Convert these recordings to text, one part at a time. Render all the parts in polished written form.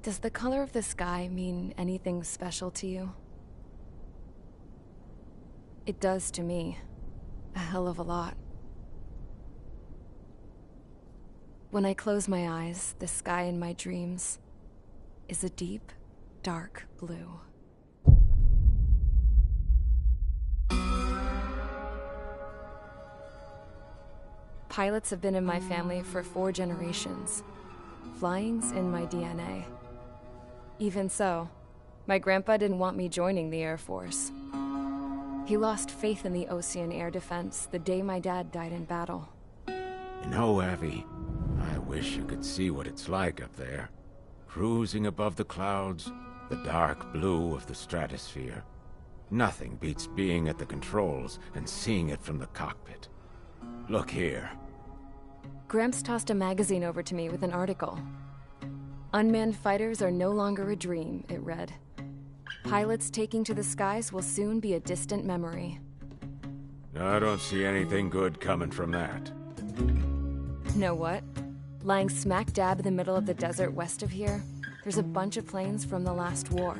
Does the color of the sky mean anything special to you? It does to me. A hell of a lot. When I close my eyes, the sky in my dreams is a deep, dark blue. Pilots have been in my family for 4 generations. Flying's in my DNA. Even so, my grandpa didn't want me joining the Air Force. He lost faith in the Ocean Air Defense the day my dad died in battle. You know, Abby, I wish you could see what it's like up there. Cruising above the clouds, the dark blue of the stratosphere. Nothing beats being at the controls and seeing it from the cockpit. Look here. Gramps tossed a magazine over to me with an article. Unmanned fighters are no longer a dream, it read. Pilots taking to the skies will soon be a distant memory. I don't see anything good coming from that. Know what? Lying smack dab in the middle of the desert west of here, there's a bunch of planes from the last war.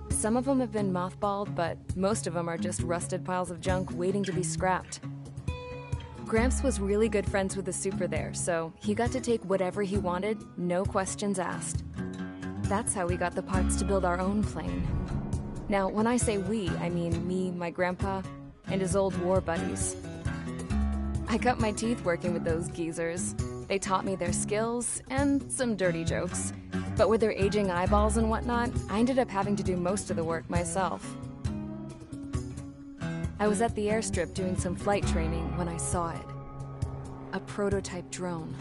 Some of them have been mothballed, but most of them are just rusted piles of junk waiting to be scrapped. Gramps was really good friends with the super there, so he got to take whatever he wanted, no questions asked. That's how we got the parts to build our own plane. Now, when I say we, I mean me, my grandpa, and his old war buddies. I cut my teeth working with those geezers. They taught me their skills and some dirty jokes. But with their aging eyeballs and whatnot, I ended up having to do most of the work myself. I was at the airstrip doing some flight training when I saw it. A prototype drone.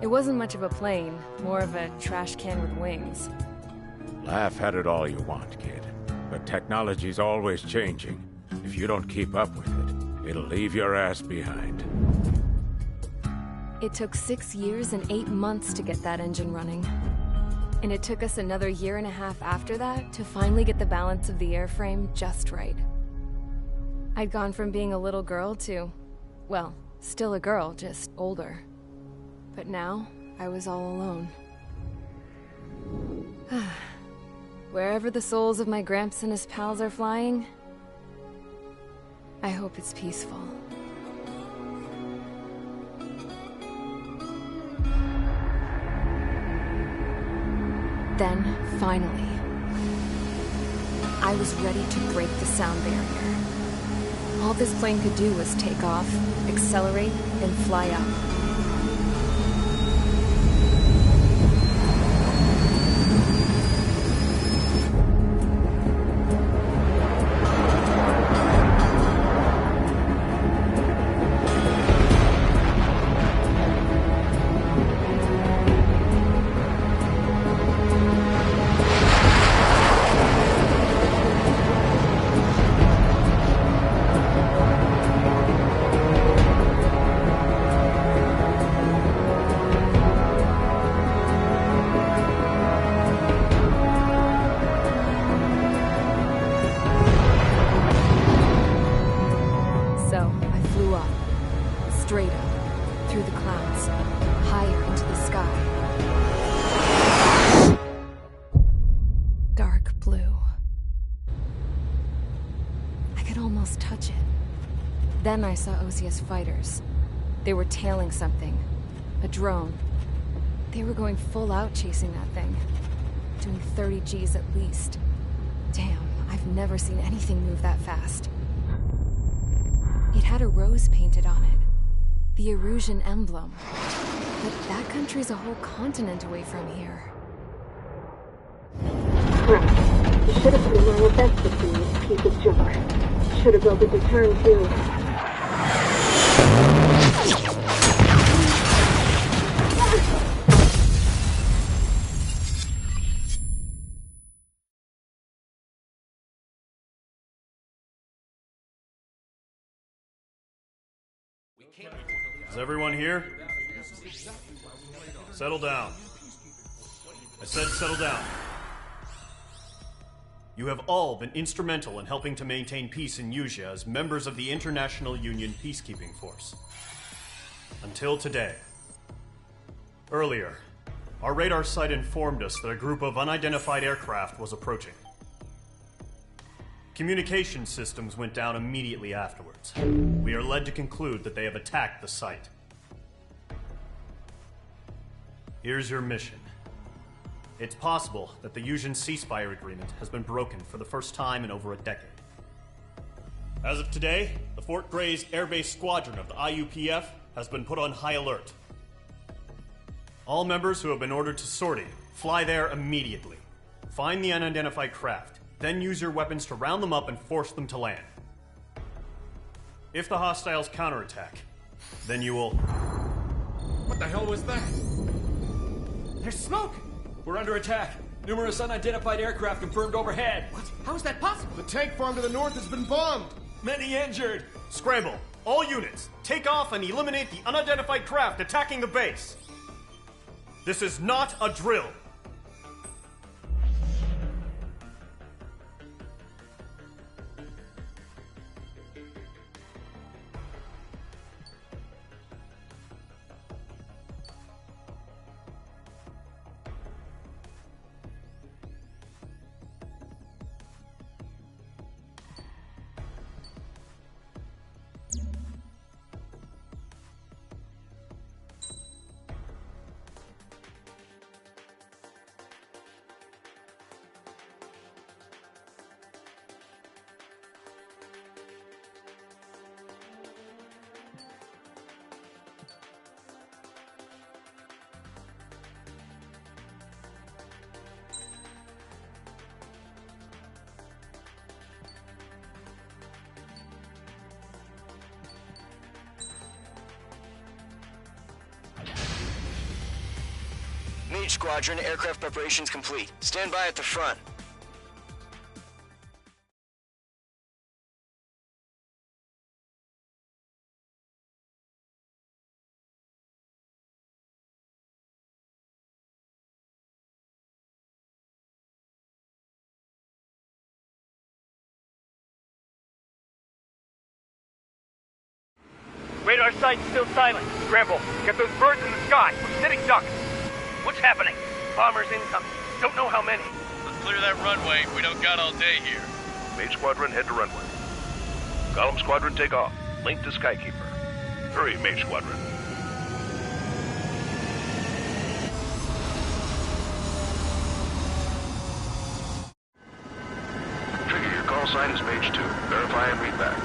It wasn't much of a plane, more of a trash can with wings. Laugh at it all you want, kid. But technology's always changing. If you don't keep up with it, it'll leave your ass behind. It took 6 years and 8 months to get that engine running. And it took us another 1.5 years after that to finally get the balance of the airframe just right. I'd gone from being a little girl to, well, still a girl, just older. But now, I was all alone. Wherever the souls of my Gramps and his pals are flying, I hope it's peaceful. Then, finally, I was ready to break the sound barrier. All this plane could do was take off, accelerate, and fly up. Then I saw Osia's fighters. They were tailing something. A drone. They were going full out chasing that thing. Doing 30 Gs at least. Damn, I've never seen anything move that fast. It had a rose painted on it. The Erusian emblem. But that country's a whole continent away from here. Right. You should have been wearing a vest with me, this piece of junk. Should have built a deterrent too. Is everyone here? Settle down. I said settle down. You have all been instrumental in helping to maintain peace in Usea as members of the International Union Peacekeeping Force. Until today. Earlier, Our radar site informed us that a group of unidentified aircraft was approaching. Communication systems went down immediately afterwards. We are led to conclude that they have attacked the site. Here's your mission. It's possible that the Yuuzhan ceasefire agreement has been broken for the first time in over a decade. As of today, the Fort Grays Air Base Squadron of the IUPF has been put on high alert. All members who have been ordered to sortie, fly there immediately. Find the unidentified craft, then use your weapons to round them up and force them to land. If the hostiles counterattack, then you will... What the hell was that? There's smoke! We're under attack. Numerous unidentified aircraft confirmed overhead. What? How is that possible? The tank farm to the north has been bombed. Many injured. Scramble! All units, take off and eliminate the unidentified craft attacking the base. This is not a drill. Mage Squadron, aircraft preparations complete. Stand by at the front. Radar site's still silent. Scramble. Get those birds in the sky. We're sitting ducks. What's happening? Bombers incoming. Don't know how many. Let's clear that runway. We don't got all day here. Mage Squadron, head to runway. Column Squadron, take off. Link to Skykeeper. Hurry, Mage Squadron. Trigger, your call sign is Mage 2. Verify and read back.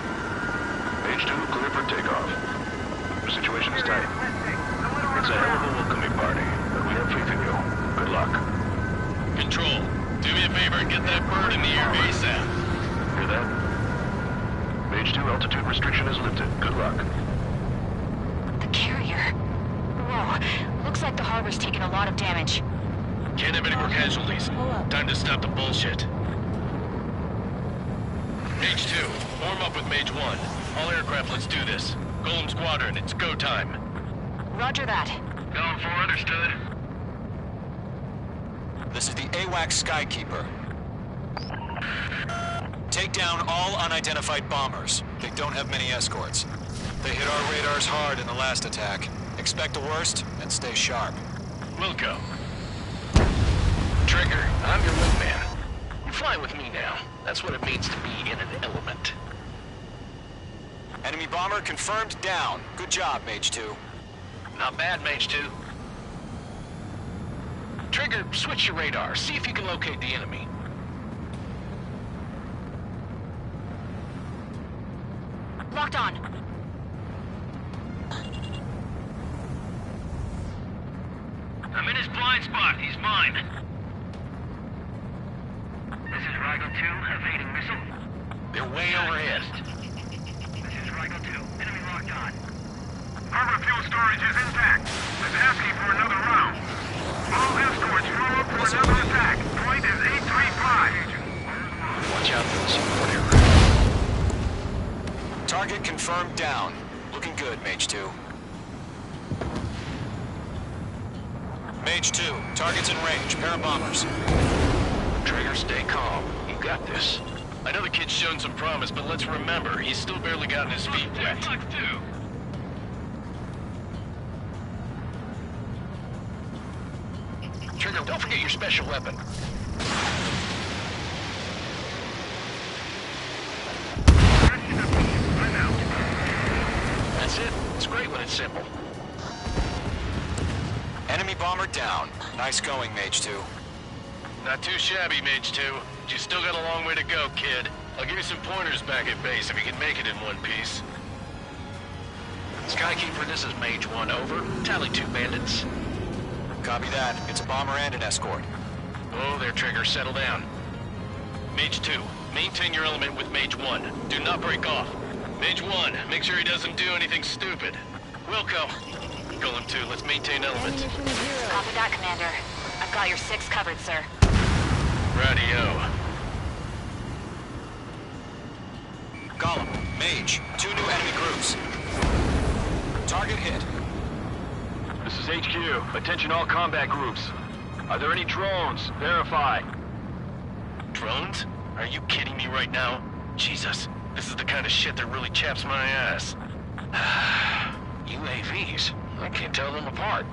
Mage 2, clear for takeoff. The situation is tight. It's a hell of a welcoming party, but we have faith in you. Good luck. Control, do me a favor and get that bird in the air ASAP. Hear that? Mage 2, altitude restriction is lifted. Good luck. The carrier. Whoa, looks like the harbor's taken a lot of damage. Can't have any more casualties. Time to stop the bullshit. Mage 2, form up with Mage 1. All aircraft, let's do this. Golem Squadron, it's go time. Roger that. Going for understood. This is the AWAC Skykeeper. Take down all unidentified bombers. They don't have many escorts. They hit our radars hard in the last attack. Expect the worst and stay sharp. Wilco. Trigger, I'm your wingman. You fly with me now. That's what it means to be in an element. Enemy bomber confirmed down. Good job, Mage 2. Not bad, Mage 2. Trigger, switch your radar. See if you can locate the enemy. Locked on. I'm in his blind spot. He's mine. This is Rigel 2, evading missile. They're way overhead. This is Rigel 2, enemy locked on. Harbor fuel storage is intact. It's asking for another round. All escorts roll up for another attack. Point is 835. Watch out for the support aircraft. Target confirmed down. Looking good, Mage 2. Mage 2, target's in range. Pair of bombers. Trigger, stay calm. You got this. I know the kid's shown some promise, but let's remember, he's still barely gotten his feet wet. Don't forget your special weapon. That's it. It's great when it's simple. Enemy bomber down. Nice going, Mage 2. Not too shabby, Mage 2. But you still got a long way to go, kid. I'll give you some pointers back at base if you can make it in one piece. Skykeeper, this is Mage 1, over. Tally 2 bandits. Copy that. It's a bomber and an escort. Oh, there, Trigger. Settle down. Mage 2, maintain your element with Mage 1. Do not break off. Mage 1, make sure he doesn't do anything stupid. Wilco. Golem 2, let's maintain elements. Copy that, Commander. I've got your 6 covered, sir. Radio. Golem, Mage, 2 new enemy groups. Target hit. This is HQ. Attention all combat groups. Are there any drones? Verify. Drones? Are you kidding me right now? Jesus, this is the kind of shit that really chaps my ass. UAVs? I can't tell them apart.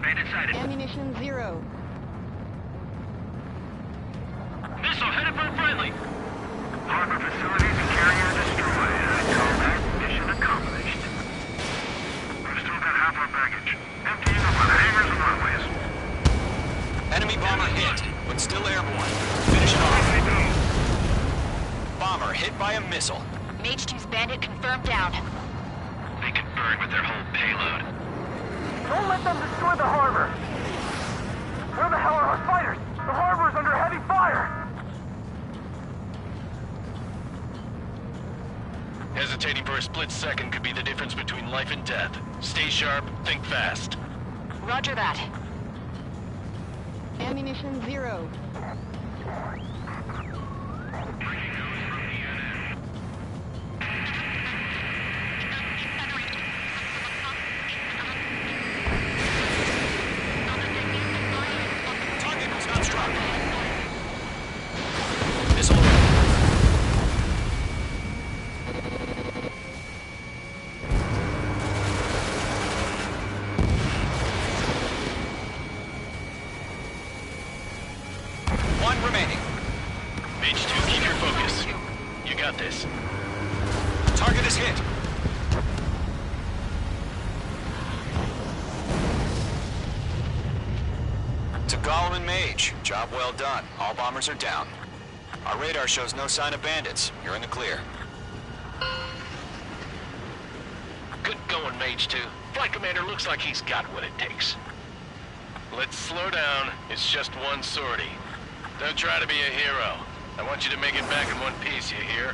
Bandit sighted. Ammunition 0. Missile headed for a friendly. Harbor facilities and carrier destroyed. I call that mission accomplished. We've still got half our baggage. Emptying up on hangars and runways. Enemy bomber hit, but still airborne. Finish it off. Bomber hit by a missile. Mage 2's bandit confirmed down. They can burn with their whole payload. Don't let them destroy the harbor. Where the hell are our fighters? The harbor's under heavy fire. Hesitating for a split second could be the difference between life and death. Stay sharp, think fast. Roger that. Ammunition 0. Target was not struck. Missile away. One remaining. Mage 2, keep your focus. You got this. Target is hit. To Golem and Mage, job well done. All bombers are down. Our radar shows no sign of bandits. You're in the clear. Good going, Mage 2. Flight Commander looks like he's got what it takes. Let's slow down. It's just one sortie. Don't try to be a hero. I want you to make it back in one piece, you hear?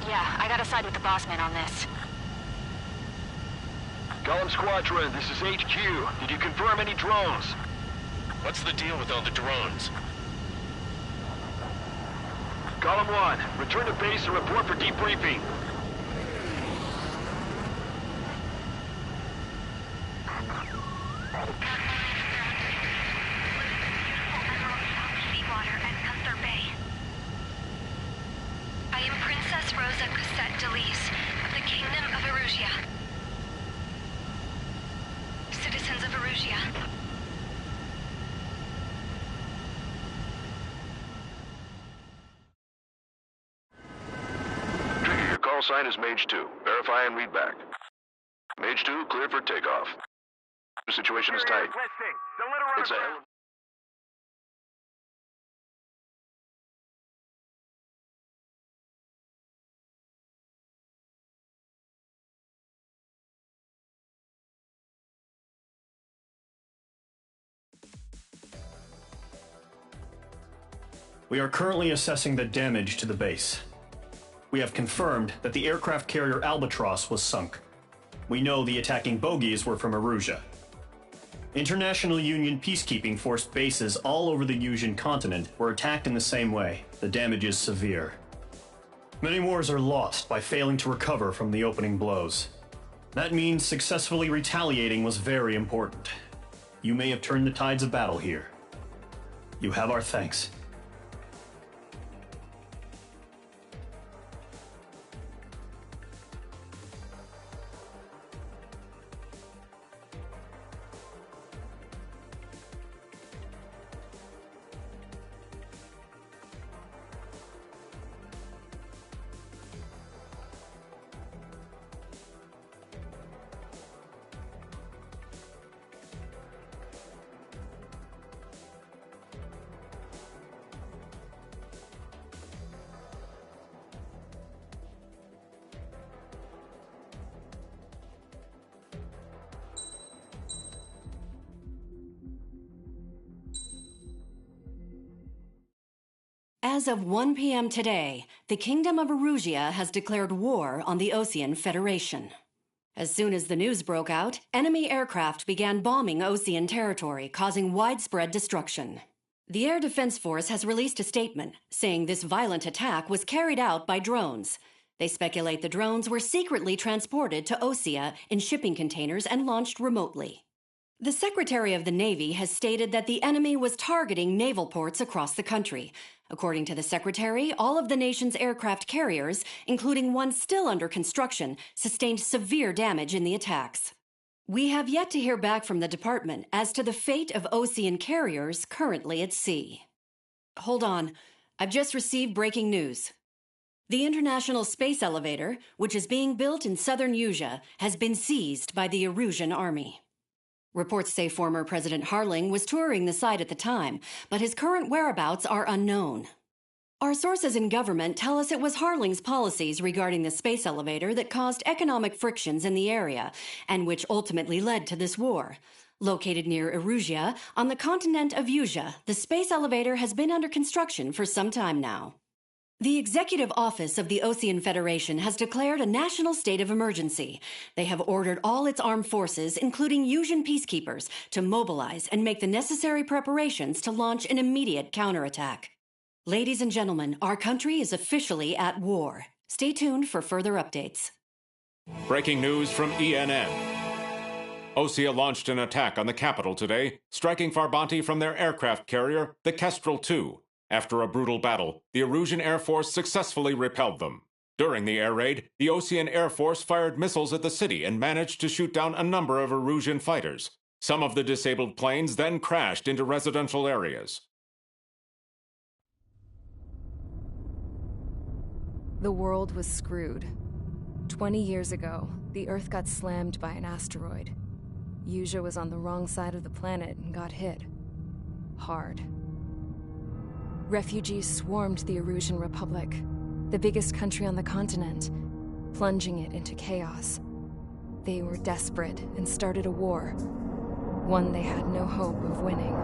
Yeah, I gotta side with the boss man on this. Golem Squadron, this is HQ. Did you confirm any drones? What's the deal with all the drones? Golem 1, return to base and report for debriefing. I am Princess Rosa Cassette Delise of the Kingdom of Erusia. Citizens of Erusia. Trigger, your call sign is Mage 2. Verify and read back. Mage 2, cleared for takeoff. The situation is tight. It's a hell of... We are currently assessing the damage to the base. We have confirmed that the aircraft carrier Albatross was sunk. We know the attacking bogies were from Erusia. International Union peacekeeping force bases all over the Yusian continent were attacked in the same way. The damage is severe. Many wars are lost by failing to recover from the opening blows. That means successfully retaliating was very important. You may have turned the tides of battle here. You have our thanks. As of 1 p.m. today, the Kingdom of Erusia has declared war on the Osean Federation. As soon as the news broke out, enemy aircraft began bombing Osean territory, causing widespread destruction. The Air Defense Force has released a statement saying this violent attack was carried out by drones. They speculate the drones were secretly transported to Osea in shipping containers and launched remotely. The Secretary of the Navy has stated that the enemy was targeting naval ports across the country. According to the Secretary, all of the nation's aircraft carriers, including one still under construction, sustained severe damage in the attacks. We have yet to hear back from the department as to the fate of Osean carriers currently at sea. Hold on. I've just received breaking news. The International Space Elevator, which is being built in southern Erusia, has been seized by the Erusian army. Reports say former President Harling was touring the site at the time, but his current whereabouts are unknown. Our sources in government tell us it was Harling's policies regarding the space elevator that caused economic frictions in the area, and which ultimately led to this war. Located near Erusia, on the continent of Erusia, the space elevator has been under construction for some time now. The Executive Office of the Osean Federation has declared a national state of emergency. They have ordered all its armed forces, including Erusian peacekeepers, to mobilize and make the necessary preparations to launch an immediate counterattack. Ladies and gentlemen, our country is officially at war. Stay tuned for further updates. Breaking news from ENN. Osea launched an attack on the capital today, striking Farbanti from their aircraft carrier, the Kestrel II. After a brutal battle, the Erusian Air Force successfully repelled them. During the air raid, the Osean Air Force fired missiles at the city and managed to shoot down a number of Erusian fighters. Some of the disabled planes then crashed into residential areas. The world was screwed. 20 years ago, the Earth got slammed by an asteroid. Erusia was on the wrong side of the planet and got hit. Hard. Refugees swarmed the Erusian Republic, the biggest country on the continent, plunging it into chaos. They were desperate and started a war, one they had no hope of winning.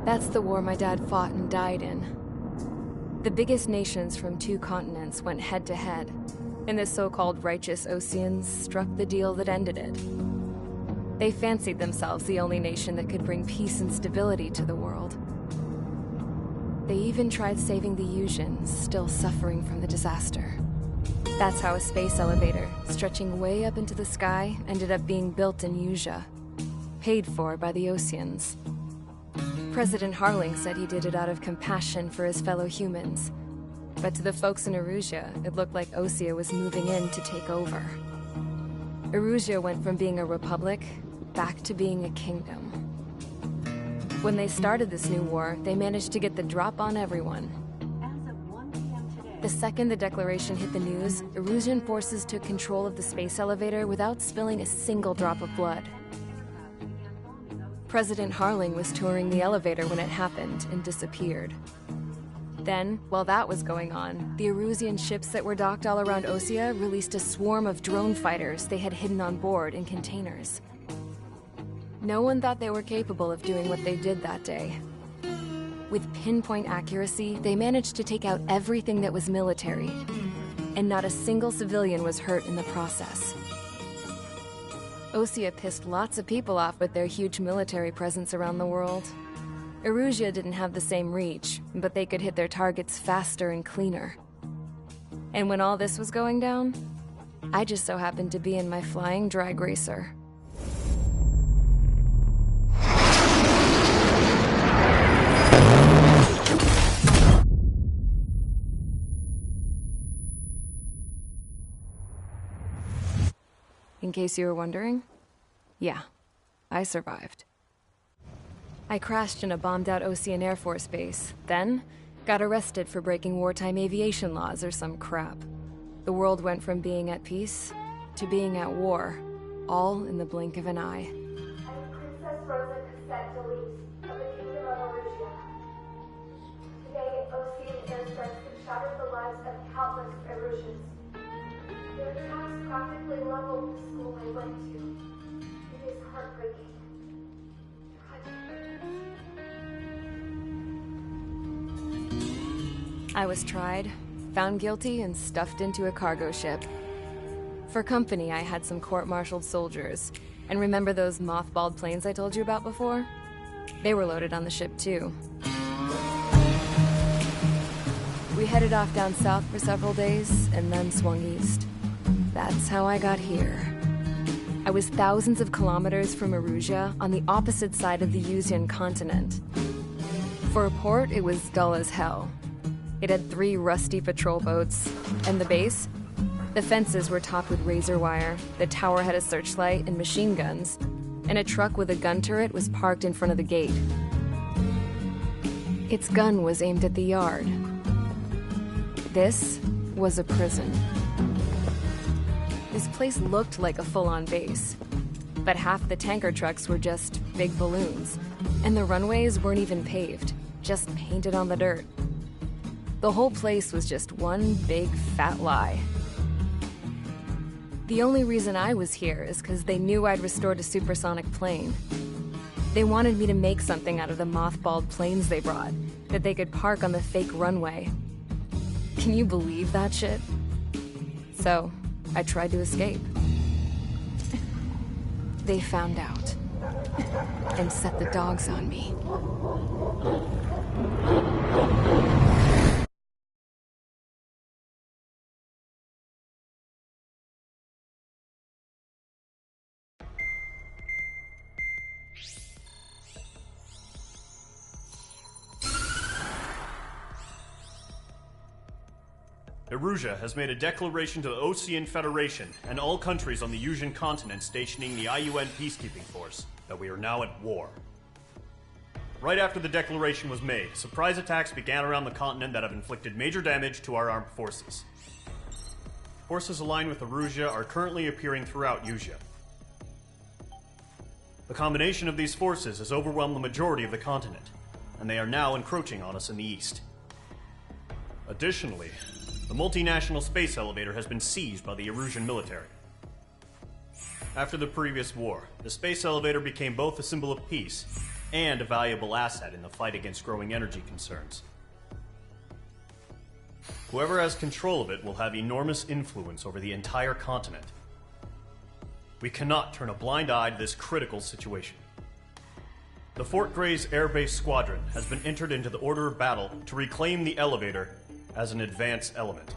That's the war my dad fought and died in. The biggest nations from 2 continents went head-to-head, and the so-called righteous Oseans struck the deal that ended it. They fancied themselves the only nation that could bring peace and stability to the world. They even tried saving the Erusians, still suffering from the disaster. That's how a space elevator, stretching way up into the sky, ended up being built in Erusia, paid for by the Oseans. President Harling said he did it out of compassion for his fellow humans, but to the folks in Erusia, it looked like Osea was moving in to take over. Erusia went from being a republic back to being a kingdom. When they started this new war, they managed to get the drop on everyone. The second the declaration hit the news, Erusian forces took control of the space elevator without spilling a single drop of blood. President Harling was touring the elevator when it happened and disappeared. Then, while that was going on, the Erusian ships that were docked all around Osea released a swarm of drone fighters they had hidden on board in containers. No one thought they were capable of doing what they did that day. With pinpoint accuracy, they managed to take out everything that was military, and not a single civilian was hurt in the process. Osea pissed lots of people off with their huge military presence around the world. Erusia didn't have the same reach, but they could hit their targets faster and cleaner. And when all this was going down, I just so happened to be in my flying drag racer. In case you were wondering, yeah, I survived. I crashed in a bombed-out Osean Air Force base, then got arrested for breaking wartime aviation laws or some crap. The world went from being at peace to being at war, all in the blink of an eye. Princess Rosa Cassette Delete of the Kingdom of Erusia. Today, Osean airstrikes have shattered the lives of countless Erusians. Their attacks practically leveled the school I went to. It is heartbreaking. I was tried, found guilty, and stuffed into a cargo ship. For company, I had some court-martialed soldiers. And remember those mothballed planes I told you about before? They were loaded on the ship, too. We headed off down south for several days, and then swung east. That's how I got here. I was thousands of kilometers from Erusia, on the opposite side of the Yuzian continent. For a port, it was dull as hell. It had 3 rusty patrol boats, and the base? The fences were topped with razor wire, the tower had a searchlight and machine guns, and a truck with a gun turret was parked in front of the gate. Its gun was aimed at the yard. This was a prison. This place looked like a full-on base, but half the tanker trucks were just big balloons, and the runways weren't even paved, just painted on the dirt. The whole place was just one big fat lie. The only reason I was here is because they knew I'd restored a supersonic plane. They wanted me to make something out of the mothballed planes they brought, that they could park on the fake runway. Can you believe that shit? So, I tried to escape. They found out and set the dogs on me. Erusia has made a declaration to the Ocean Federation and all countries on the Yuzian continent stationing the IUN peacekeeping force that we are now at war. Right after the declaration was made, surprise attacks began around the continent that have inflicted major damage to our armed forces. Forces aligned with Erusia are currently appearing throughout Yusia. The combination of these forces has overwhelmed the majority of the continent, and they are now encroaching on us in the east. Additionally, the multinational space elevator has been seized by the Erusian military. After the previous war, the space elevator became both a symbol of peace and a valuable asset in the fight against growing energy concerns. Whoever has control of it will have enormous influence over the entire continent. We cannot turn a blind eye to this critical situation. The Fort Gray's Air Base Squadron has been entered into the order of battle to reclaim the elevator as an advance element.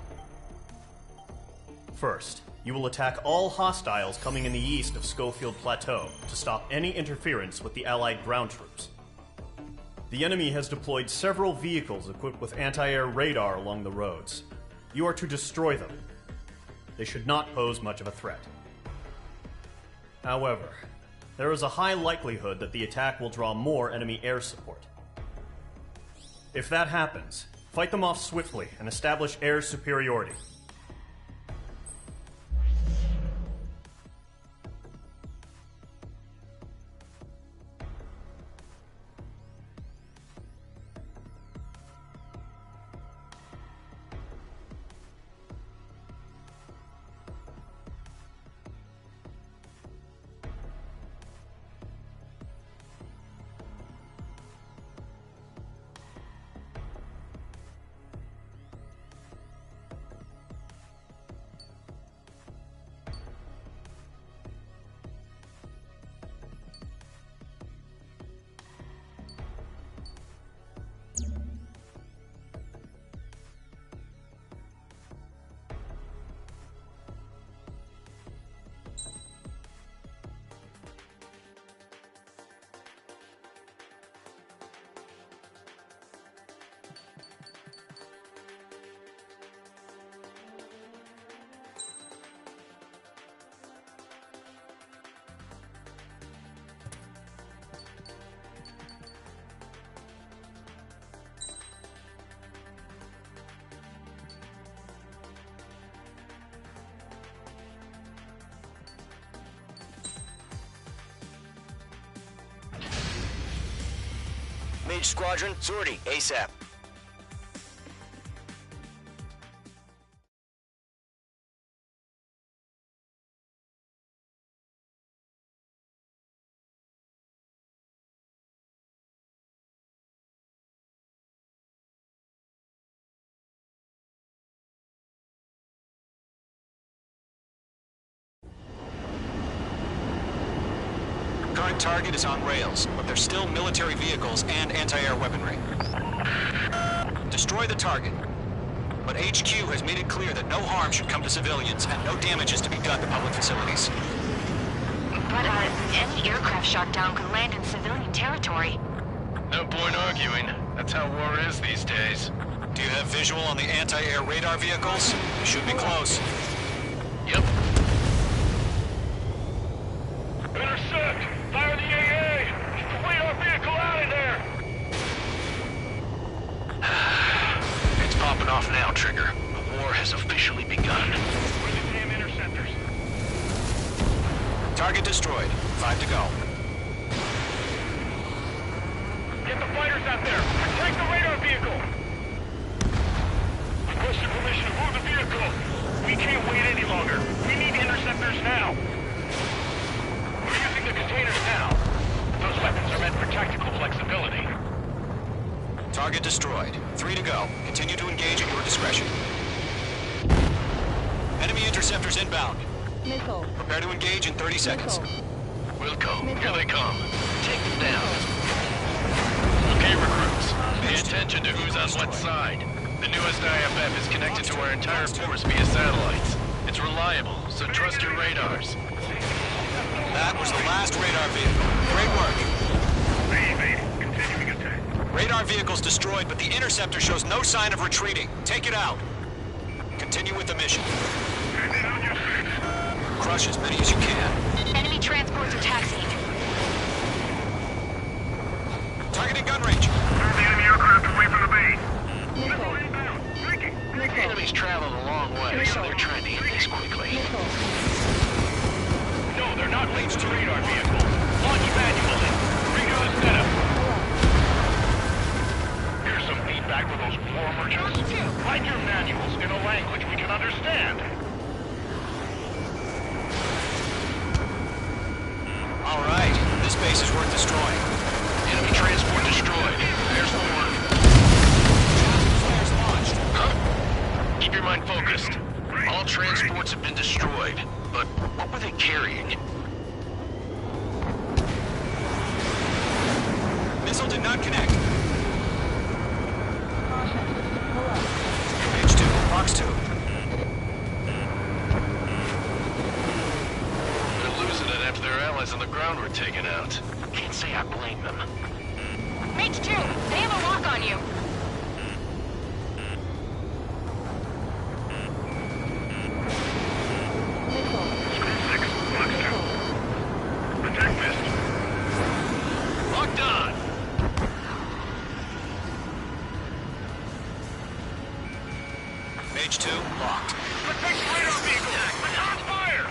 First, you will attack all hostiles coming in the east of Schofield Plateau to stop any interference with the Allied ground troops. The enemy has deployed several vehicles equipped with anti-air radar along the roads. You are to destroy them. They should not pose much of a threat. However, there is a high likelihood that the attack will draw more enemy air support. If that happens, fight them off swiftly and establish air superiority. Mage Squadron, sortie, ASAP. Current target is on rails, but there's still military vehicles and anti-air weaponry. Destroy the target. But HQ has made it clear that no harm should come to civilians and no damage is to be done to public facilities. But, any aircraft shot down could land in civilian territory. No point arguing. That's how war is these days. Do you have visual on the anti-air radar vehicles? You should be close. Yep. Intercept! Fire the AA! Get the radar vehicle out of there! It's popping off now, Trigger. The war has officially begun. Where are the damn interceptors? Target destroyed. 5 to go. Get the fighters out there! Protect the radar vehicle! Requested permission to move the vehicle! We can't wait any longer. We need interceptors now! We're using the containers now. Those weapons are meant for tactical flexibility. Target destroyed. 3 to go. Continue to engage at your discretion. Enemy interceptors inbound. Missile. Prepare to engage in 30 seconds. Wilco, here they come. Take them down. Okay, recruits. Pay attention to who's on what side. The newest IFF is connected to our entire force via satellites. It's reliable, so trust your radars. That was the last radar vehicle. Great work. Continuing attack. Radar vehicle's destroyed, but the interceptor shows no sign of retreating. Take it out. Continue with the mission. Crush as many as you can. Enemy transports are taxiing. Targeting gun range. Move the enemy aircraft away from the base. The enemy's traveled a long way, so they're trying to hit this quickly. No, they're not linked to the radar vehicle. Launch manually. Regular setup. Here's some feedback for those war merchants. Write your manuals in a language we can understand. All right. This base is worth destroying. Enemy transport destroyed. There's more. Flares launched. Huh? Keep your mind focused. All transports have been destroyed, but what were they carrying? Missile did not connect. Page 2, box 2. They're losing it after their allies on the ground were taken out. Can't say I blame them. Mage 2, they have a lock on you. Locked on! Page 2, locked. Protect the radar vehicle! It's on fire!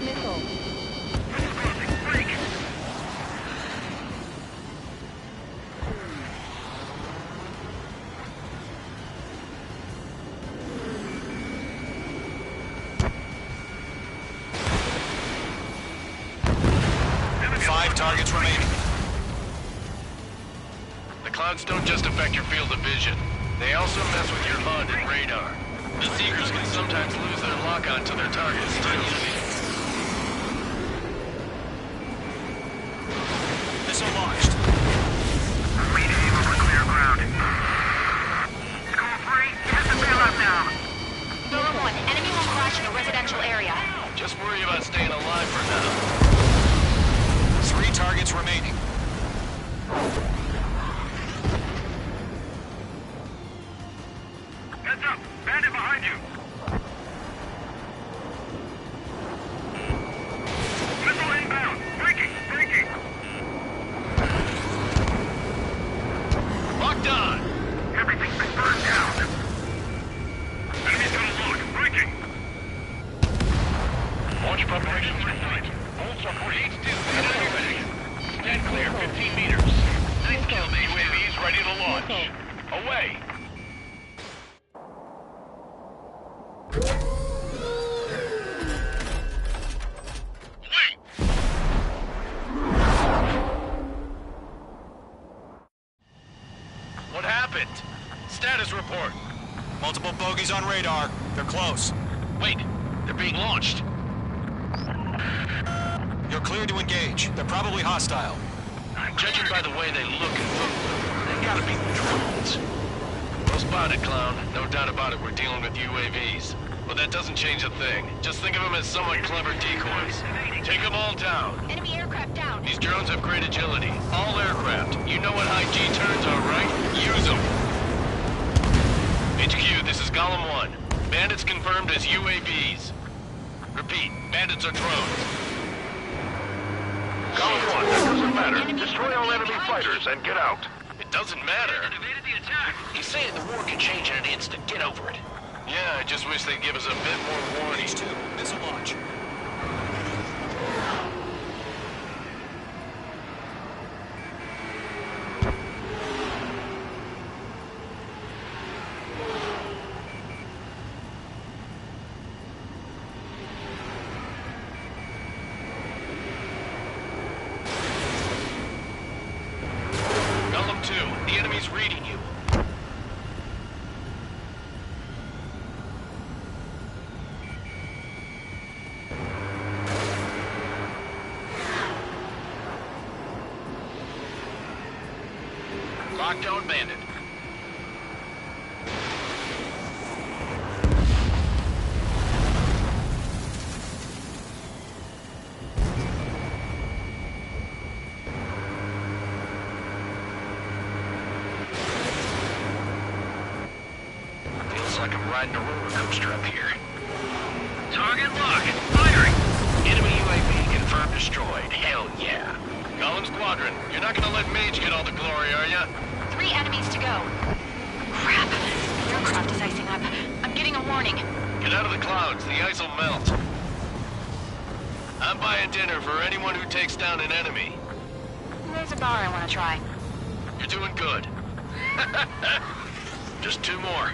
Missile. Break! Five targets remaining. The clouds don't just affect your field of vision. They also mess with your HUD and radar. The Seekers can sometimes lose their lock-on to their targets, too. Missile launched. We aim over clear ground. School 3, get the bailout now. Nova 1, enemy will crash in a residential area. Just worry about staying alive for now. 3 targets remaining. Heads up! Bandit behind you! Missile inbound! Breaking! Breaking! Locked on! Everything's been burned down! Enemy's got a lock! Breaking! Launch preparations complete. Bolts are free. Stand clear, 15 meters. Nice kill, UAVs ready to launch. Away! What happened? Status report. Multiple bogies on radar. They're close. Wait, they're being launched. You're cleared to engage. They're probably hostile. Judging by the way they look and move, they gotta be drones. Well spotted, clown. No doubt about it, we're dealing with UAVs. But that doesn't change a thing. Just think of them as somewhat clever decoys. Take them all down. Enemy aircraft down. These drones have great agility. All aircraft. You know what high G turns are, right? Use them. HQ, this is Golem 1. Bandits confirmed as UAVs. Repeat, bandits are drones. Golem 1, that doesn't matter. Destroy all enemy fighters and get out. It doesn't matter. Evaded the attack. He's saying the war could change in an instant. Get over it. Yeah, I just wish they'd give us a bit more warning. These two, missile launch. Golem 2, the enemy's reading you. Lockdown bandit. Feels like I'm riding a roller coaster up here. Target lock. Firing. Enemy UAV confirmed destroyed. Hell yeah. Golem Squadron, you're not gonna let Mage get all the glory, are ya? 3 enemies to go. Crap. The aircraft is icing up. I'm getting a warning. Get out of the clouds, the ice will melt. I'm buying dinner for anyone who takes down an enemy. There's a bar I want to try. You're doing good. Just 2 more.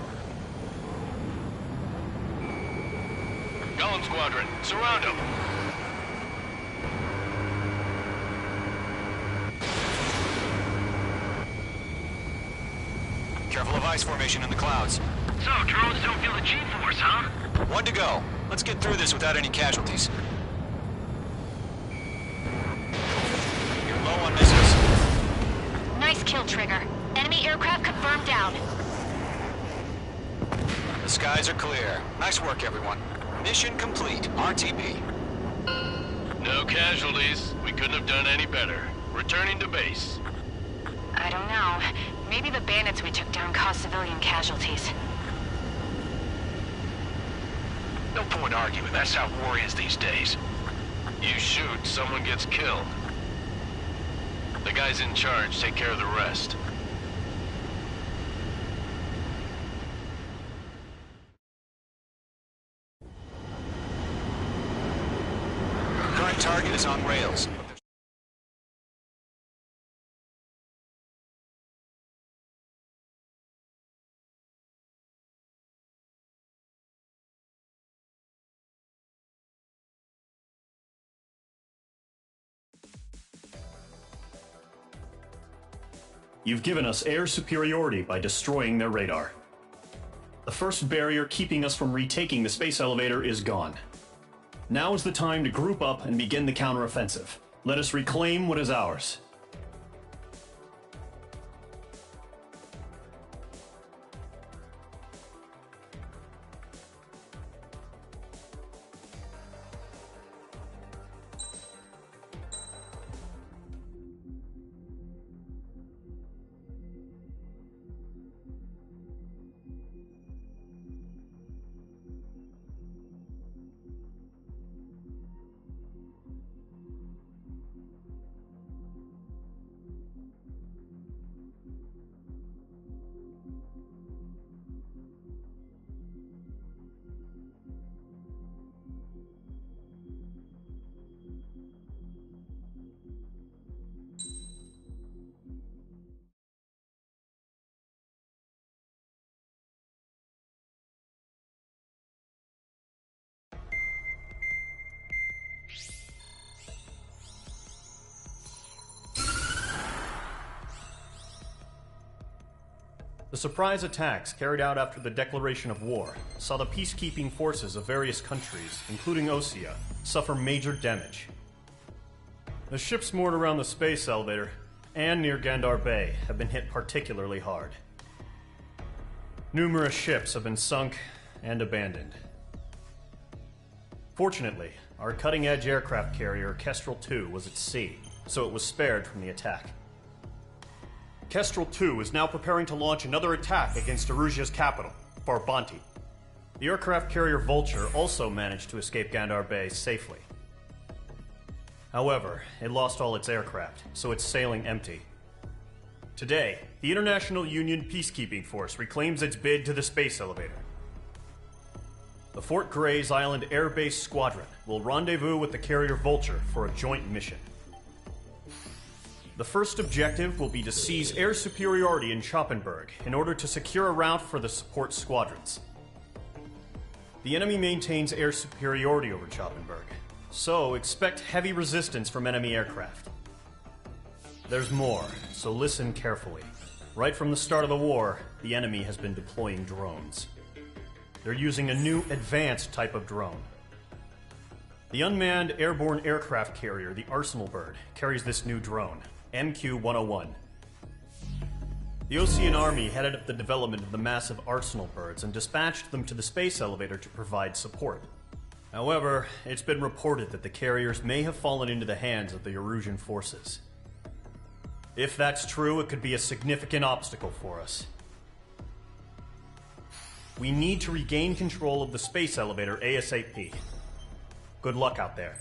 Golem Squadron, surround them. Careful of ice formation in the clouds. So, drones don't feel the G-force, huh? 1 to go. Let's get through this without any casualties. You're low on missiles. Nice kill, Trigger. Enemy aircraft confirmed down. The skies are clear. Nice work, everyone. Mission complete. RTB. No casualties. We couldn't have done any better. Returning to base. I don't know. Maybe the bandits we took down caused civilian casualties. No point arguing. That's how war is these days. You shoot, someone gets killed. The guys in charge take care of the rest. Current target is on rails. You've given us air superiority by destroying their radar. The first barrier keeping us from retaking the space elevator is gone. Now is the time to group up and begin the counteroffensive. Let us reclaim what is ours. The surprise attacks carried out after the declaration of war saw the peacekeeping forces of various countries, including Osea, suffer major damage. The ships moored around the space elevator and near Gandar Bay have been hit particularly hard. Numerous ships have been sunk and abandoned. Fortunately, our cutting-edge aircraft carrier Kestrel 2 was at sea, so it was spared from the attack. Kestrel 2 is now preparing to launch another attack against Erusia's capital, Farbanti. The aircraft carrier Vulture also managed to escape Gandar Bay safely. However, it lost all its aircraft, so it's sailing empty. Today, the International Union Peacekeeping Force reclaims its bid to the space elevator. The Fort Gray's Island Air Base Squadron will rendezvous with the carrier Vulture for a joint mission. The first objective will be to seize air superiority in Schoppenberg in order to secure a route for the support squadrons. The enemy maintains air superiority over Schoppenberg, so expect heavy resistance from enemy aircraft. There's more, so listen carefully. Right from the start of the war, the enemy has been deploying drones. They're using a new advanced type of drone. The unmanned airborne aircraft carrier, the Arsenal Bird, carries this new drone, MQ-101. The Ocean Army headed up the development of the massive Arsenal Birds and dispatched them to the space elevator to provide support. However, it's been reported that the carriers may have fallen into the hands of the Erusian forces. If that's true, it could be a significant obstacle for us. We need to regain control of the space elevator ASAP. Good luck out there.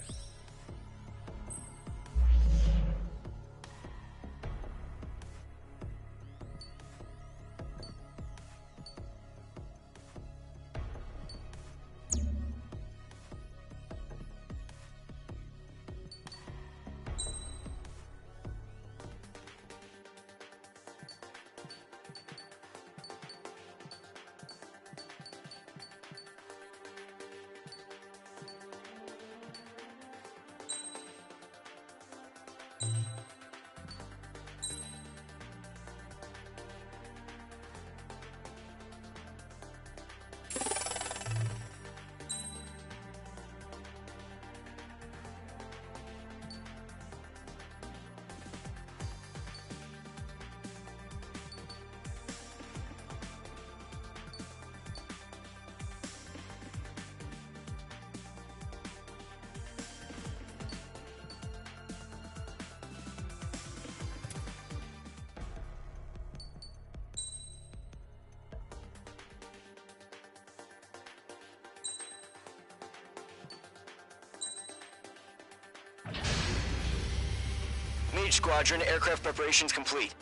Mage Squadron, aircraft preparations complete.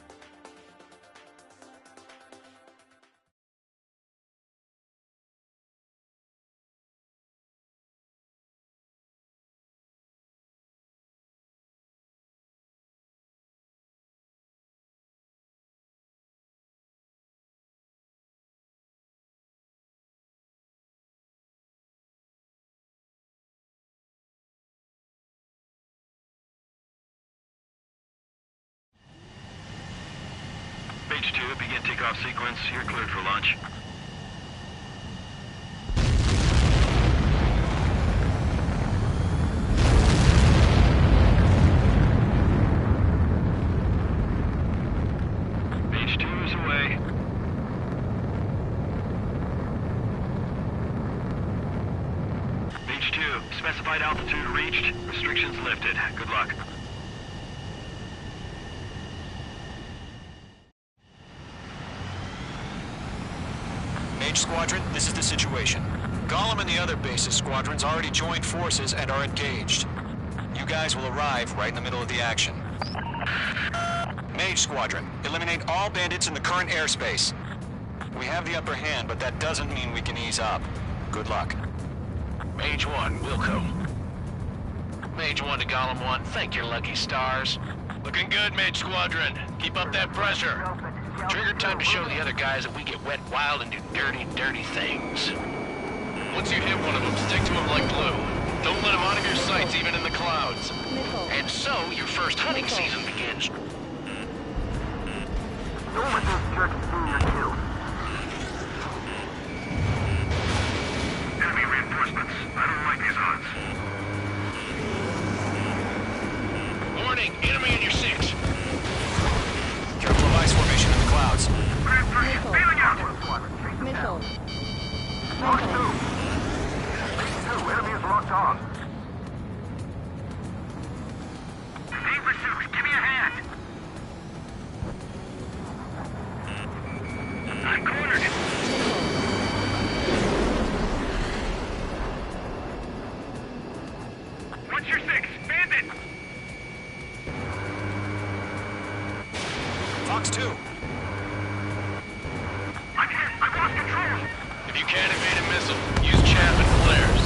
Page 2, begin takeoff sequence. You're cleared for launch. Page 2 is away. Page 2, specified altitude reached. Restrictions lifted. Good luck. Squadron, this is the situation. Gollum and the other base's squadrons already joined forces and are engaged. You guys will arrive right in the middle of the action. Mage Squadron, eliminate all bandits in the current airspace. We have the upper hand, but that doesn't mean we can ease up. Good luck. Mage 1, willkommen. Mage 1 to Gollum 1, thank your lucky stars. Looking good, Mage Squadron. Keep up that pressure. Trigger time to show the other guys that we get wet wild and do dirty, dirty things. Once you hit one of them, stick to him like glue. Don't let him out of your sights, even in the clouds. And so, your first hunting season begins. Don't let those jerks see your kill. Enemy reinforcements. I don't like these odds. Warning, enemy in your 6. Careful of ice formation in the clouds. Missile. Fox 2. Enemy is locked on. Team pursuit, give me a hand. I'm cornered. What's your 6? Bandit! Fox 2. I'm hit. I've lost control. If you can't evade a missile, use chaff and flares.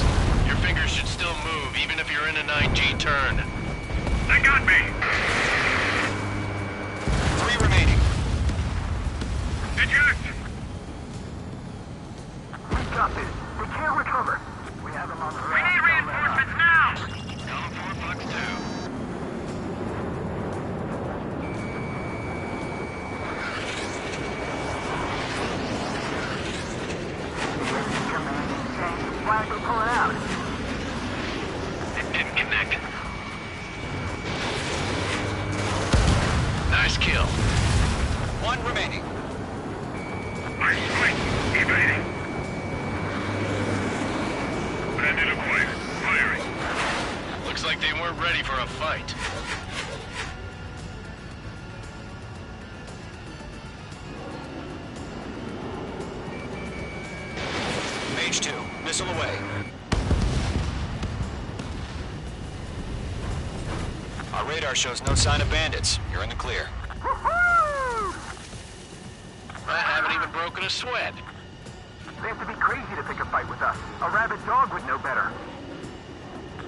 Your fingers should still move, even if you're in a 9G turn. They got me. 3 remaining. Eject. We got this. They can't recover. We have them on the We need reinforcements now. Going for Fox 2. Flag will pull it out. It didn't connect. Nice kill. 1 remaining. I'm straight. Evading. Bandit acquired. Firing. Looks like they weren't ready for a fight. Mage 2. Missile away. Our radar shows no sign of bandits. You're in the clear. I haven't even broken a sweat. They have to be crazy to pick a fight with us. A rabid dog would know better.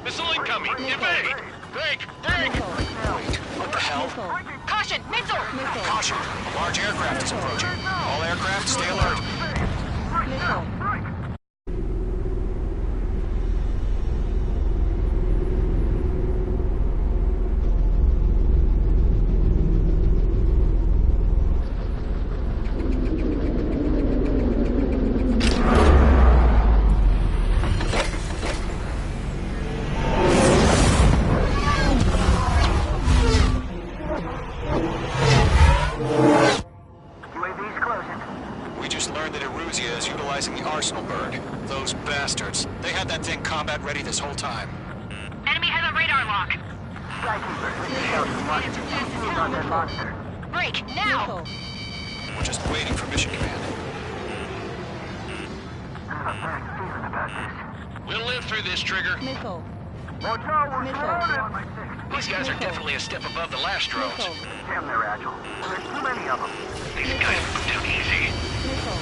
Missile incoming! Evade! Break! Break! Wait, what the hell? Caution! Missile! Caution! A large aircraft is approaching. All aircraft, stay alert. UAV's closing. We just learned that Eruzia is utilizing the Arsenal bird. Those bastards. They had that thing combat ready this whole time. Enemy has a radar lock. Skykeeper, this is Scout. On that monster. Break, now! We're just waiting for mission command. I have a bad feeling about this. We'll live through this, Trigger. Missile. Watch out, we're surrounded! These guys are definitely a step above the last drones. Damn, they're agile. There's too many of them. These guys move too easy. Missile.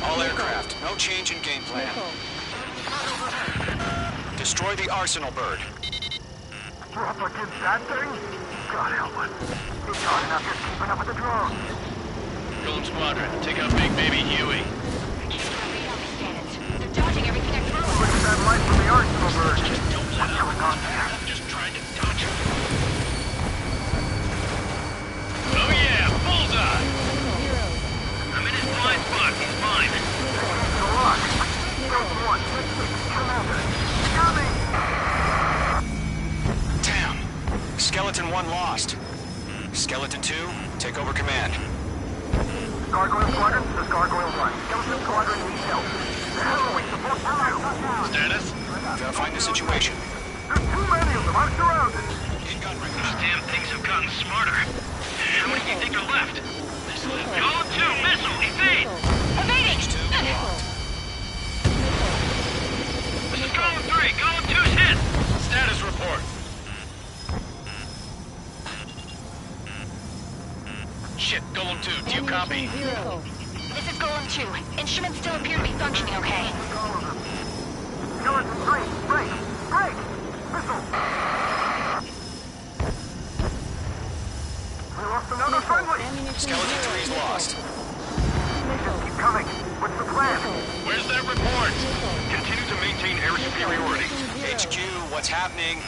All aircraft, no change in game plan. Destroy the Arsenal bird. Drop against that thing? God help us. It's hard enough just keeping up with the drones. Golem Squadron, take out Big Baby Huey. They're dodging everything I throw at Look at that light from the Arsenal bird. Just don't let What's going on there? I'm just trying to dodge him. Oh yeah, bullseye! I'm in his blind spot. He's mine. Go on. Scout 1, Commander. Coming! Damn. Skeleton 1 lost. Skeleton 2, take over command. Gargoyle Squadron, this is Gargoyle 1. Skeleton Squadron needs help. The hell are we supposed to do? Status? Gotta find the situation. There's too many of them. I'm surrounded. In gun range. These damn things have gotten smarter. How many do you think are left? Golem 2, missile, evade! Evading! This is Golem 3, Golem 2's hit! Status report. Shit, Golem 2, do you copy? This is Golem 2. Instruments still appear to be functioning okay. Skeleton 3, break! Break! Missile! We lost another friendly! Skeleton 3 is lost. Just keep coming. What's the plan? Where's that report? Continue to maintain air superiority. HQ, what's happening?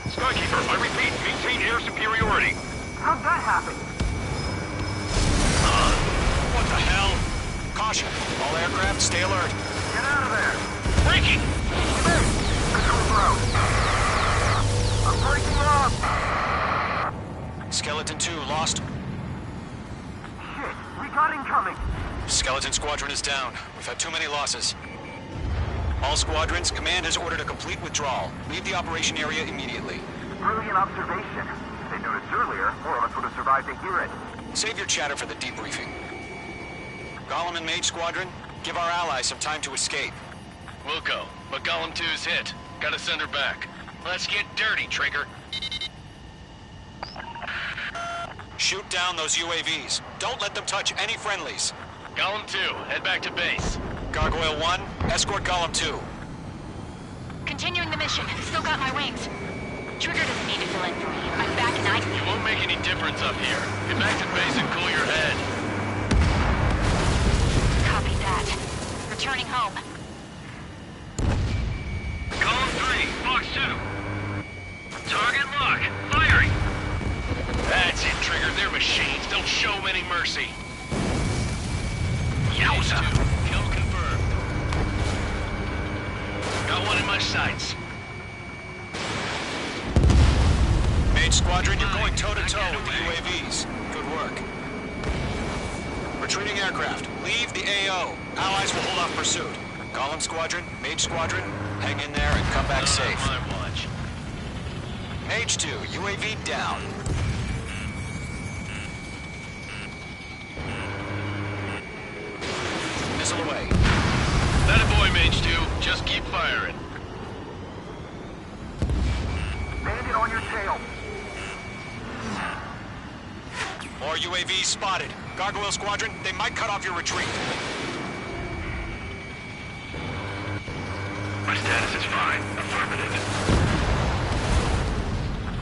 Skykeeper, I repeat, maintain air superiority. How'd that happen? What the hell? Caution. All aircraft, stay alert. Get out of there! Breaking! Control throw. I'm squadron is down. We've had too many losses. All squadrons, command has ordered a complete withdrawal. Leave the operation area immediately. Brilliant observation. If they'd noticed earlier, more of us would have survived to hear it. Save your chatter for the debriefing. Gollum and Mage Squadron, give our allies some time to escape. We'll go, but Gollum 2's hit. Gotta send her back. Let's get dirty, Trigger. Shoot down those UAVs. Don't let them touch any friendlies. Gollum 2, head back to base. Gargoyle 1, escort Gollum 2. Continuing the mission. Still got my wings. Trigger doesn't need to fill in for me. I'm back and You won't make any difference up here. Get back to base and cool your head. Copy that. Returning home. Column 3, Fox 2. Target lock. Firing. That's it, Trigger. They're machines. Don't show them any mercy. Yowza. Kill confirmed. Got one in my sights. Mage Squadron, you're going toe-to-toe with the UAVs. Good work. Retreating aircraft. Leave the AO. Allies will hold off pursuit. Gollum Squadron, Mage Squadron, hang in there and come back safe. My watch. Mage 2, UAV down. Missile away. That a boy, Mage 2. Just keep firing. Bandit on your tail. More UAVs spotted. Gargoyle Squadron, they might cut off your retreat. My status is fine. Affirmative.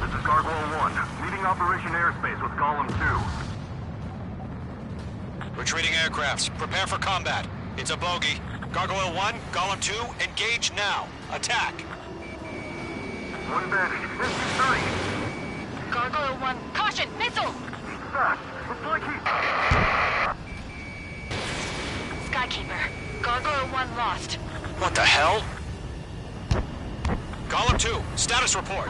This is Gargoyle 1, leading Operation Airspace with Gollum 2. Retreating aircrafts, prepare for combat. It's a bogey. Gargoyle 1, Gollum 2, engage now. Attack. One bandit. SU-30. Gargoyle 1. Caution! Missile! Fast. It's like Skykeeper. Gargoyle 1 lost. What the hell? Gollum 2, status report.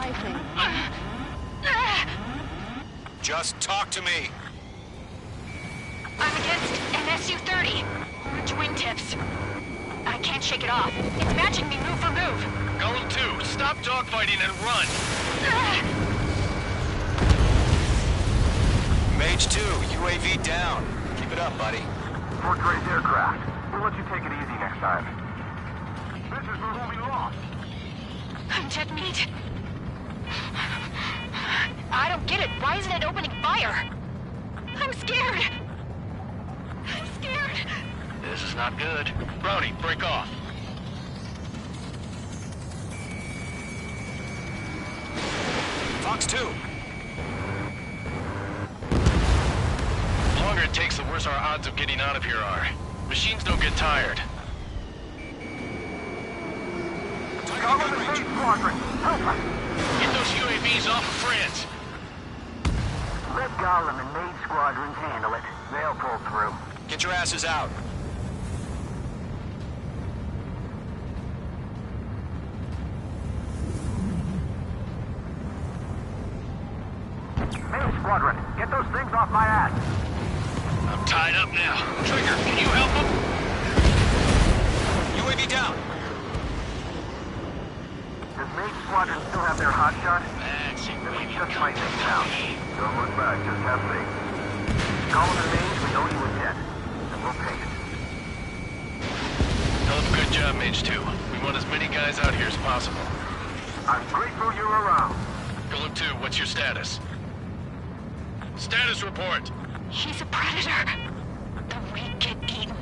Just talk to me. I'm against an SU-30. Orange wingtips. I can't shake it off. It's matching me move for move. Gollum 2, stop dogfighting and run. Mage 2, UAV down. Keep it up, buddy. Fort Gray's aircraft. We'll let you take it easy next time. This is where we lost. I'm dead meat. I don't get it. Why isn't it opening fire? I'm scared. I'm scared. This is not good. Brownie, break off. Fox 2. The longer it takes, the worse our odds of getting out of here are. Machines don't get tired. Gollum and Mage Squadron, help us! Get those UAVs off of France. Let Gollum and Mage Squadrons handle it. They'll pull through. Get your asses out. Mage Squadron, get those things off my ass! I'm tied up now. Trigger, can you help them? UAV down. Does Mage Squadron still have their hotshot? That's it. Then we just might make down. Don't look back, just have faith. Gollum and Mage, we owe you a debt. And we'll pay it. Hell of a good job, Mage 2. We want as many guys out here as possible. I'm grateful you're around. Gollum 2, what's your status? Status report. He's a predator. The weak get eaten.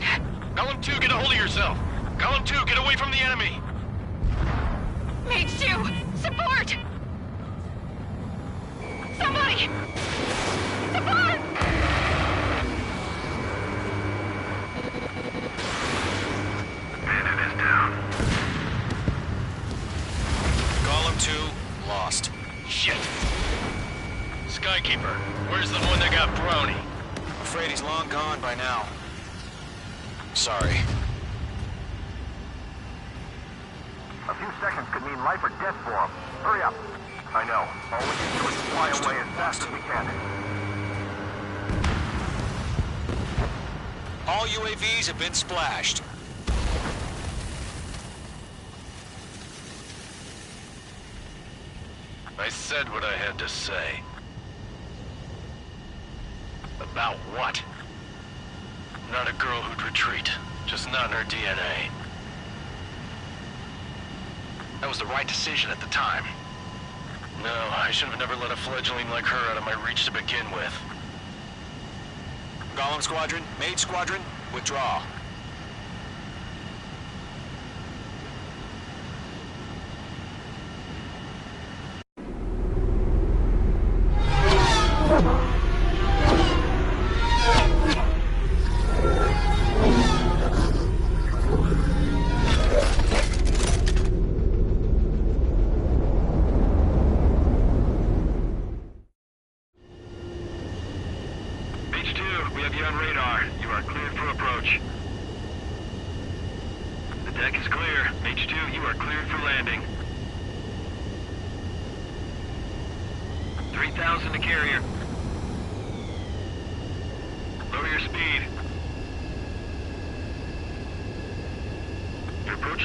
Gollum 2, get a hold of yourself. Gollum 2, get away from the enemy. Mage 2, support! Somebody! Support! Bandit is down. Gollum 2, lost. Shit. Skykeeper, where's the one that got Brownie? I'm afraid he's long gone by now. Sorry. A few seconds could mean life or death for him. Hurry up. I know. All we can do is fly away as fast as we can. All UAVs have been splashed. I said what I had to say. About what? Not a girl who'd retreat. Just not in her DNA. That was the right decision at the time. No, I should have never let a fledgling like her out of my reach to begin with. Golem Squadron, Mage Squadron, withdraw.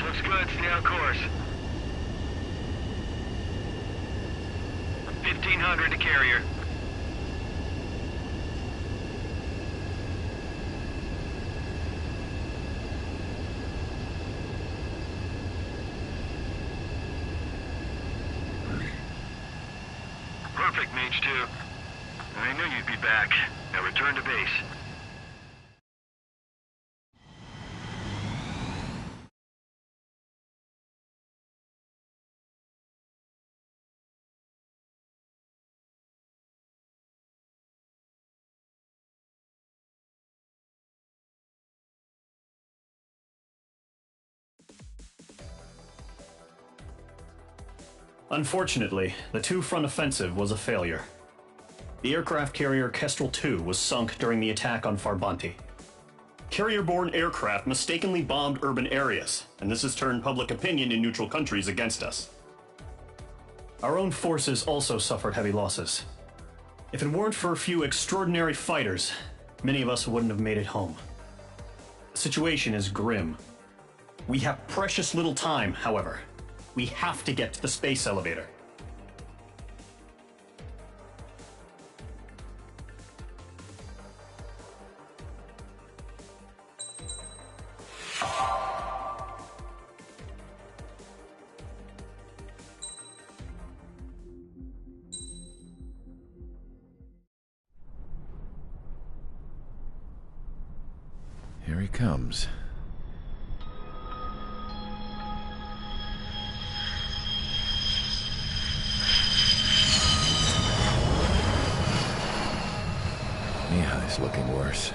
Looks good. Stay on course. 1500 to carrier. Perfect, Mage 2. I knew you'd be back. Now return to base. Unfortunately, the two-front offensive was a failure. The aircraft carrier Kestrel II was sunk during the attack on Farbanti. Carrier-borne aircraft mistakenly bombed urban areas, and this has turned public opinion in neutral countries against us. Our own forces also suffered heavy losses. If it weren't for a few extraordinary fighters, many of us wouldn't have made it home. The situation is grim. We have precious little time, however. We have to get to the space elevator. Here he comes. Mihai's looking worse.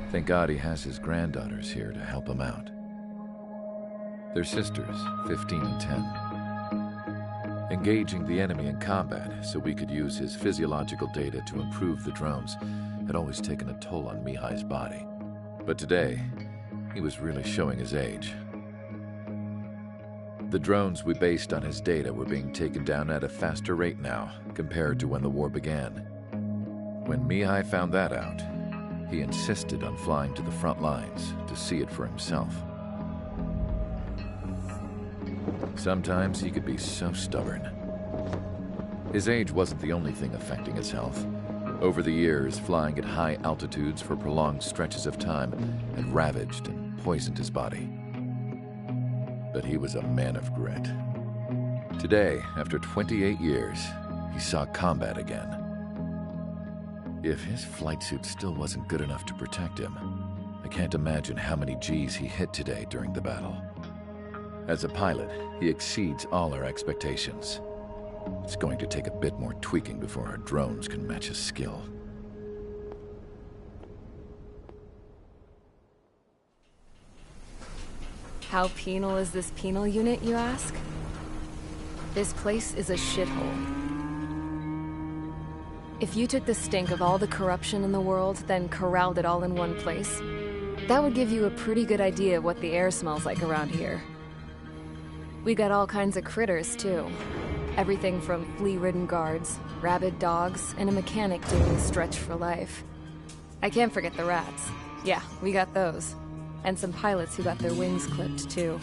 Thank God he has his granddaughters here to help him out. They're sisters, 15 and 10. Engaging the enemy in combat so we could use his physiological data to improve the drones had always taken a toll on Mihai's body. But today, he was really showing his age. The drones we based on his data were being taken down at a faster rate now compared to when the war began. When Mihai found that out, he insisted on flying to the front lines to see it for himself. Sometimes he could be so stubborn. His age wasn't the only thing affecting his health. Over the years, flying at high altitudes for prolonged stretches of time had ravaged and poisoned his body. But he was a man of grit. Today, after 28 years, he saw combat again. If his flight suit still wasn't good enough to protect him, I can't imagine how many G's he hit today during the battle. As a pilot, he exceeds all our expectations. It's going to take a bit more tweaking before our drones can match his skill. How penal is this penal unit, you ask? This place is a shithole. If you took the stink of all the corruption in the world, then corralled it all in one place, that would give you a pretty good idea of what the air smells like around here. We got all kinds of critters, too. Everything from flea-ridden guards, rabid dogs, and a mechanic doing the stretch for life. I can't forget the rats. Yeah, we got those. And some pilots who got their wings clipped, too.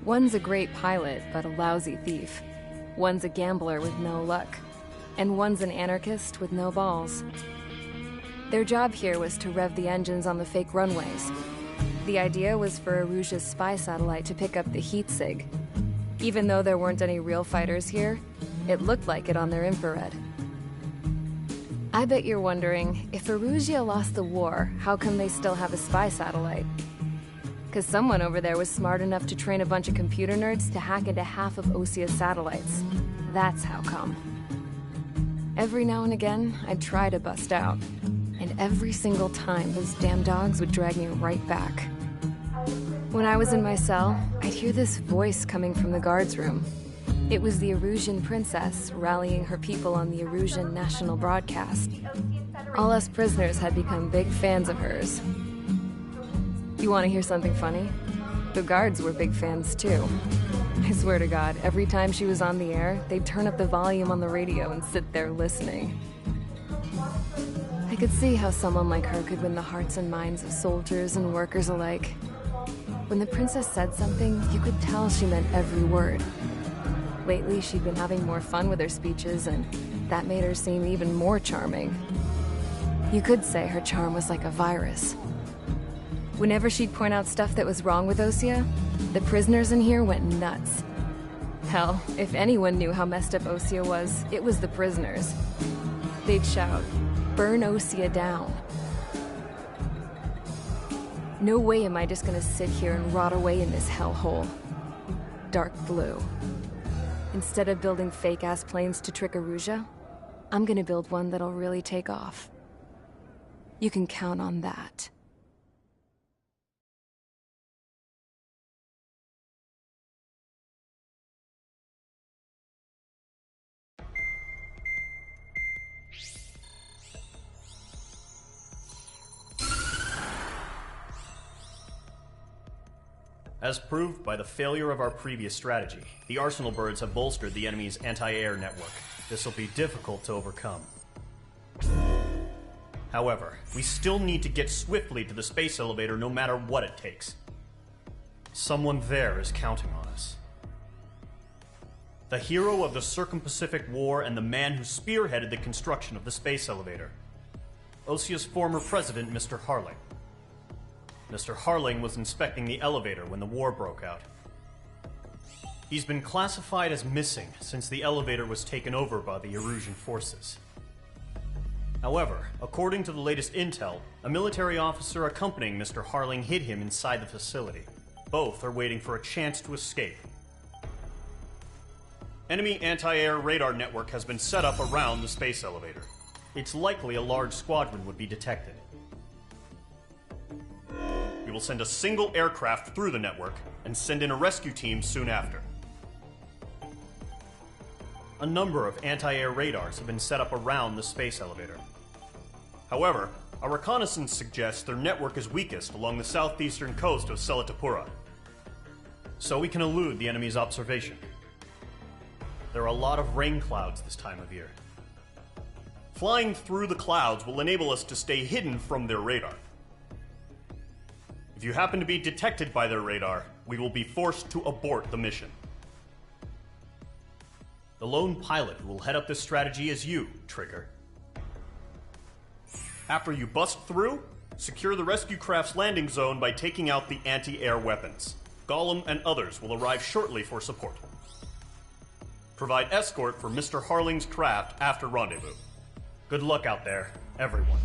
One's a great pilot, but a lousy thief. One's a gambler with no luck. And one's an anarchist with no balls. Their job here was to rev the engines on the fake runways. The idea was for Erusia's spy satellite to pick up the heat sig. Even though there weren't any real fighters here, it looked like it on their infrared. I bet you're wondering, if Erusia lost the war, how come they still have a spy satellite? Because someone over there was smart enough to train a bunch of computer nerds to hack into half of Osia's satellites. That's how come. Every now and again, I'd try to bust out. And every single time, those damn dogs would drag me right back. When I was in my cell, I'd hear this voice coming from the guards room. It was the Erusian princess rallying her people on the Erusian national broadcast. All us prisoners had become big fans of hers. You want to hear something funny? The guards were big fans too. I swear to God, every time she was on the air, they'd turn up the volume on the radio and sit there listening. I could see how someone like her could win the hearts and minds of soldiers and workers alike. When the princess said something, you could tell she meant every word. Lately, she'd been having more fun with her speeches, and that made her seem even more charming. You could say her charm was like a virus. Whenever she'd point out stuff that was wrong with Osia, the prisoners in here went nuts. Hell, if anyone knew how messed up Osia was, it was the prisoners. They'd shout, "Burn Osia down." No way am I just gonna sit here and rot away in this hellhole. Dark blue. Instead of building fake-ass planes to trick Erusia, I'm gonna build one that'll really take off. You can count on that. As proved by the failure of our previous strategy, the Arsenal birds have bolstered the enemy's anti-air network. This will be difficult to overcome. However, we still need to get swiftly to the space elevator no matter what it takes. Someone there is counting on us. The hero of the Circum-Pacific War and the man who spearheaded the construction of the space elevator. Osia's former president, Mr. Harling. Mr. Harling was inspecting the elevator when the war broke out. He's been classified as missing since the elevator was taken over by the Erusian forces. However, according to the latest intel, a military officer accompanying Mr. Harling hid him inside the facility. Both are waiting for a chance to escape. Enemy anti-air radar network has been set up around the space elevator. It's likely a large squadron would be detected. We will send a single aircraft through the network and send in a rescue team soon after. A number of anti-air radars have been set up around the space elevator. However, our reconnaissance suggests their network is weakest along the southeastern coast of Selatapura, so we can elude the enemy's observation. There are a lot of rain clouds this time of year. Flying through the clouds will enable us to stay hidden from their radar. If you happen to be detected by their radar, we will be forced to abort the mission. The lone pilot who will head up this strategy is you, Trigger. After you bust through, secure the rescue craft's landing zone by taking out the anti-air weapons. Gollum and others will arrive shortly for support. Provide escort for Mr. Harling's craft after rendezvous. Good luck out there, everyone.